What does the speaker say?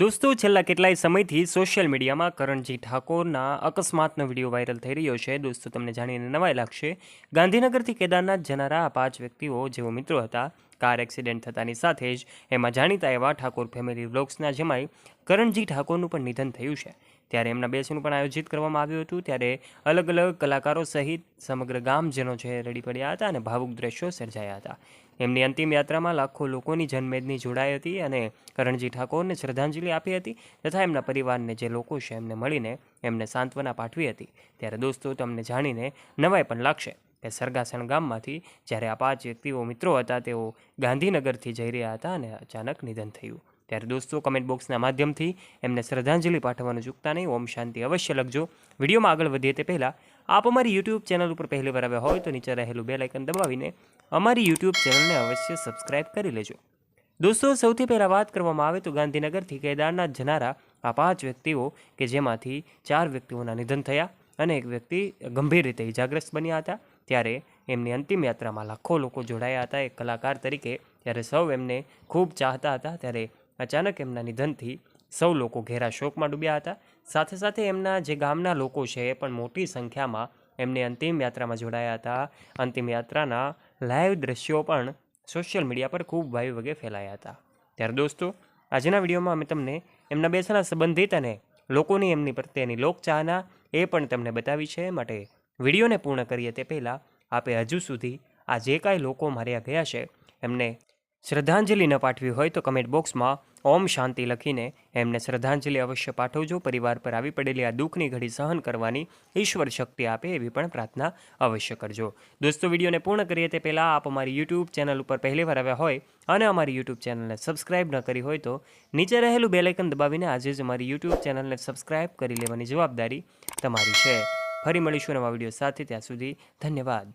દોસ્તો છેલ્લા કેટલાય સમયથી સોશિયલ મીડિયામાં કરણજી ઠાકોરના અકસ્માતનો વિડીયો વાયરલ થઈ રહ્યો છે. દોસ્તો તમને જાણીને નવાઈ લાગશે. ગાંધીનગરથી કેદારનાથ જનારા આ 5 વ્યક્તિઓ જેઓ મિત્રો હતા, કાર એક્સિડન્ટ થતાની સાથે જ એમાં જાણીતા એવા ઠાકોર ફેમિલી વ્લોગ્સના જમાઈ કરણજી ઠાકોરનું પણ નિધન થયું છે. ત્યારે એમના બેસણું પણ આયોજિત કરવામાં આવ્યું હતું. ત્યારે અલગ અલગ કલાકારો સહિત સમગ્ર ગામજનો છે રડી પડ્યા હતા અને ભાવુક દ્રશ્યો સર્જાયા હતા. એમની અંતિમ યાત્રામાં લાખો લોકોની જનમેદની જોડાઈ હતી અને કરણજી ઠાકોરને શ્રદ્ધાંજલિ આપી હતી તથા એમના પરિવારને જે લોકો છે એમને મળીને એમને સાંત્વના પાઠવી હતી. ત્યારે દોસ્તો તમને જાણીને નવાઈ પણ લાગશે કે સરગાસણ ગામમાંથી જ્યારે આ 5 વ્યક્તિઓ મિત્રો હતા તેઓ ગાંધીનગરથી જઈ રહ્યા હતા અને અચાનક નિધન થયું. ત્યારે દોસ્તો કમેન્ટ બોક્સના માધ્યમથી એમને શ્રદ્ધાંજલિ પાઠવવાનું ચૂકતા નહીં. ઓમ શાંતિ અવશ્ય લખજો. વિડીયોમાં આગળ વધીએ તે પહેલાં આપ અમારી યુટ્યુબ ચેનલ ઉપર પહેલી વાર આવ્યા હોય તો નીચે રહેલું બેલ આઇકન દબાવીને અમારી યુટ્યુબ ચેનલને અવશ્ય સબસ્ક્રાઇબ કરી લેજો. દોસ્તો સૌથી પહેલાં વાત કરવામાં આવે તો ગાંધીનગરથી કેદારનાથ જનારા આ 5 વ્યક્તિઓ કે જેમાંથી 4 વ્યક્તિઓના નિધન થયા અને એક વ્યક્તિ ગંભીર રીતે ઇજાગ્રસ્ત બન્યા હતા. ત્યારે એમની અંતિમ યાત્રામાં લાખો લોકો જોડાયા હતા એક કલાકાર તરીકે. ત્યારે સૌ એમને ખૂબ ચાહતા હતા. ત્યારે અચાનક એમના નિધનથી સૌ લોકો ઘેરા શોકમાં ડૂબ્યા હતા. સાથે સાથે એમના જે ગામના લોકો છે એ પણ મોટી સંખ્યામાં એમની અંતિમ યાત્રામાં જોડાયા હતા. અંતિમ યાત્રાના લાઈવ દ્રશ્યો પણ સોશિયલ મીડિયા પર ખૂબ વાયુવેગે ફેલાયા હતા. ત્યારે દોસ્તો આજના વિડીયોમાં અમે તમને એમના બેસણા સંબંધિત અને લોકોની એમની પ્રત્યેની લોકચાહના એ પણ તમને બતાવી છે. માટે વિડીયોને પૂર્ણ કરીએ તે પહેલાં આપે હજુ સુધી આ જે કાંઈ લોકો માર્યા ગયા છે એમને શ્રદ્ધાંજલિ ન પાઠવી હોય તો કમેન્ટ બોક્સમાં ઓમ શાંતિ લખીને એમને શ્રદ્ધાંજલિ અવશ્ય પાઠવજો. પરિવાર પર આવી પડેલી આ દુઃખની ઘડી સહન કરવાની ઈશ્વર શક્તિ આપે એવી પણ પ્રાર્થના અવશ્ય કરજો. દોસ્તો વિડીયોને પૂર્ણ કરીએ તે પહેલાં આપ અમારી યુટ્યુબ ચેનલ ઉપર પહેલીવાર આવ્યા હોય અને અમારી યુટ્યુબ ચેનલને સબસ્ક્રાઇબ ન કરી હોય તો નીચે રહેલું બેલ આઇકન દબાવીને આજે જ અમારી યુટ્યુબ ચેનલને સબસ્ક્રાઇબ કરી લેવાની જવાબદારી તમારી છે. ફરી મળીશું નવા વિડીયો સાથે. ત્યાં સુધી ધન્યવાદ.